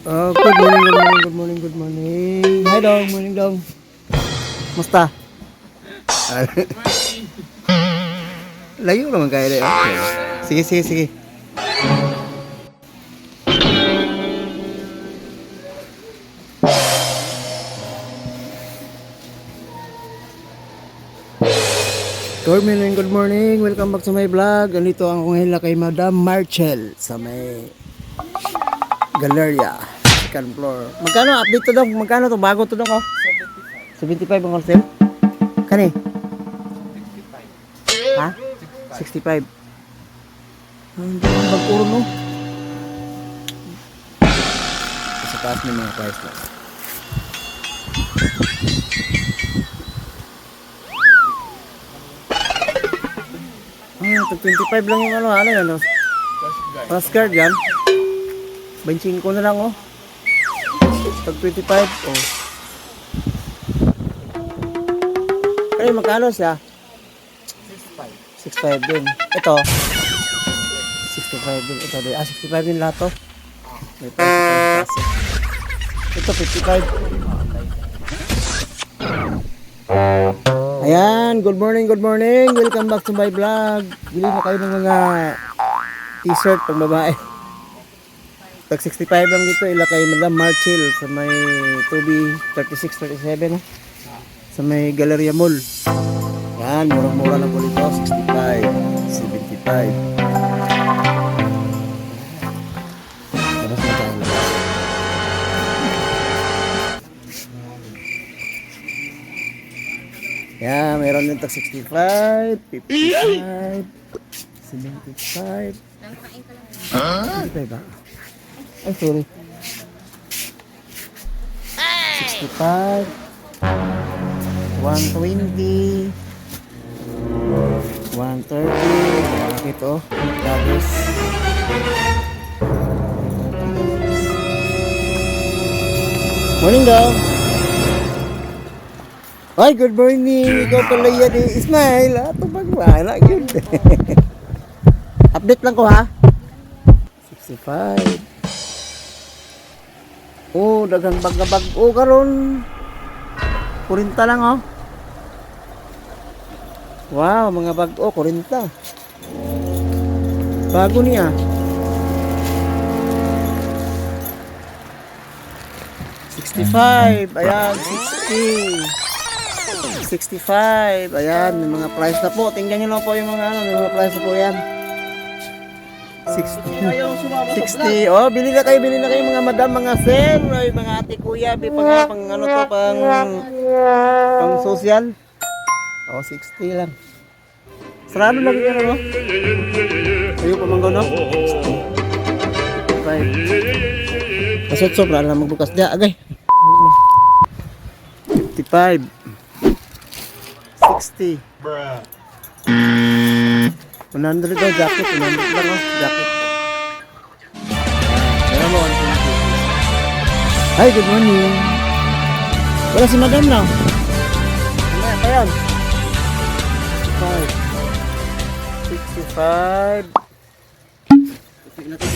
Good morning, good morning, good morning, good morning. Hi dong, morning dong. Musta? Layo naman kayo na yun. Sige, sige, sige. Good morning, good morning. Welcome back to my vlog. Andito ang ngayon kay Madam Marchel sa may Galleria, second floor. Magkano update to dong? Magkano to? Bago to dong oh? 75 ang wholesale? Kani? Ha? 65. Hindi ang bagkuro no? Sa taas ng mga price lang. Tag 25 lang yung ano yan oh. Plus guard yan. 25 na lang oh. Tag 25 oh. Ay, magkano siya? 65 din. Ito 65 din. Ito din. 65 din lahat to. May price. Ito 55. Ayan, good morning, good morning. Welcome back to my vlog. Bili na kayo ng mga t-shirt pang babae. Tag 65 lang dito. Ila kay Madam Marchel sa may 2B 36-37 sa may Galleria Mall. Yan, murang-mura na po dito. 65, 75. Tapos na tayo na. Yan, meron din tag 65, 55, 75. 75 ba? Ay, sorry. 65, 120, 130, bakit oh, tapos morning daw. Ay, good morning. Ikaw pala yan eh. Ismail, ato magwala yun. Update lang ko ha. 65. Oh, daghang bag-bag. Oh, karon 40 lang oh. Wow, mga bag oh, 40. Bago niya. 65. Ayan, 60. 65. Ayan, may mga price na po. Tingnan nyo lang po yung mga ano, may mga price na po yan. 60. 60. Oh, bili na kayo mga madam, mga sir, ay mga ate kuya, pang ano to, pang social. Oh, 60 lang. Sarado lang yan, ano? Ayaw pa manggaw, no? 65. Kasot sobra lang magbukas diya, agay. 55. 60. 100 daw, jacket. 100 lang oh, jacket. Kaya mo, 120. Hi, good morning. Wala si madam na. Mamaya pa yan. 65. 75.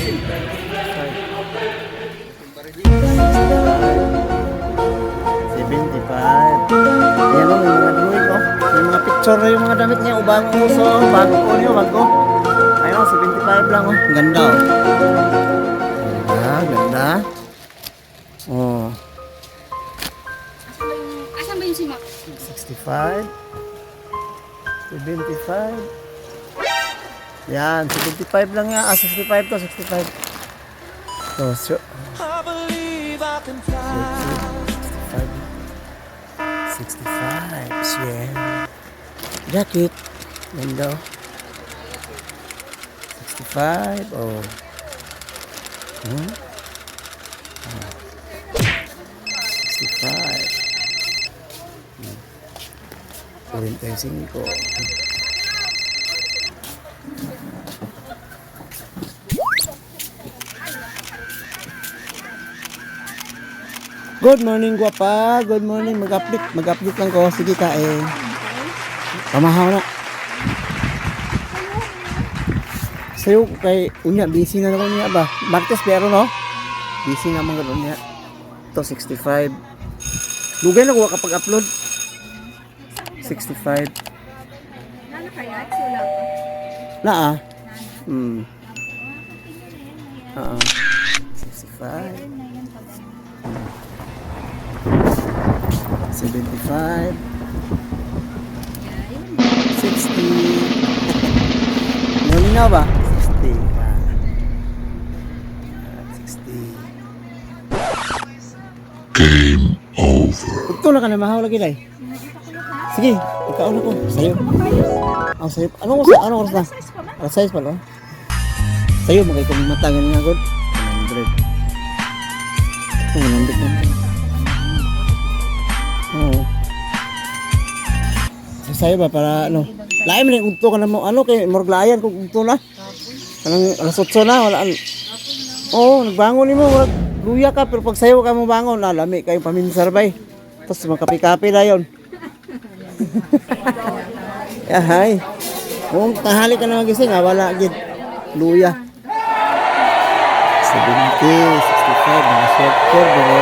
Ayan o, may mga drawing o. May mga picture na yung mga damit niya. Ubang uso, bago po niyo, bago. Ayun o, 75 lang o. Ganda o. Ganda. Oh. Asan ba yung simak? 65. 75. Yan, 75 lang yan. 65 to, 65. So, 65, yeah. Jacket, ganda. 65, oh. 65. 45. Good morning, guwapa. Good morning. Mag-update lang ko. Sige, kain. Pamahaw na. Sa'yo, kay unya, busy na naman niya ba? Martes, pero no? Busy nga mga ganun niya. Ito, 65. Lugay na kuha kapag upload. 65. Nana kaya? Sula ko. Na ah. 65. 75. 60. Nalinaw ba? 60. 60. Game over. Ito na ka na mahaw lagi, Day. Sige, ikaw na ko. Sayo. Oh, sayo. Anong oras na? Alas 6 pa, no? Sayo, magay kong matangan nga, God. 100. Ito, 100 na. Oo. Sayo ba, para ano? Lain mo na yung ugto ka na mo. Ano, kay morglayan kung ugto na. Anong alas 8 na, wala. Oo, nagbangon ni mo. Luya ka, pero pag sayo ka mo bangon, lami kayong paminsar ba eh. Tapos makapi-kapi na yun. Yahay. Kung tahali ka na magising, wala agad. Luya. 70, 65, mga short bro.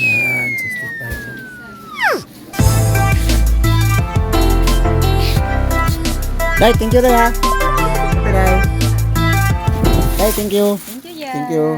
Yan, 65. Day, thank you, Day, ha. Okay, Day. Day, thank you. Thank you, Thank you.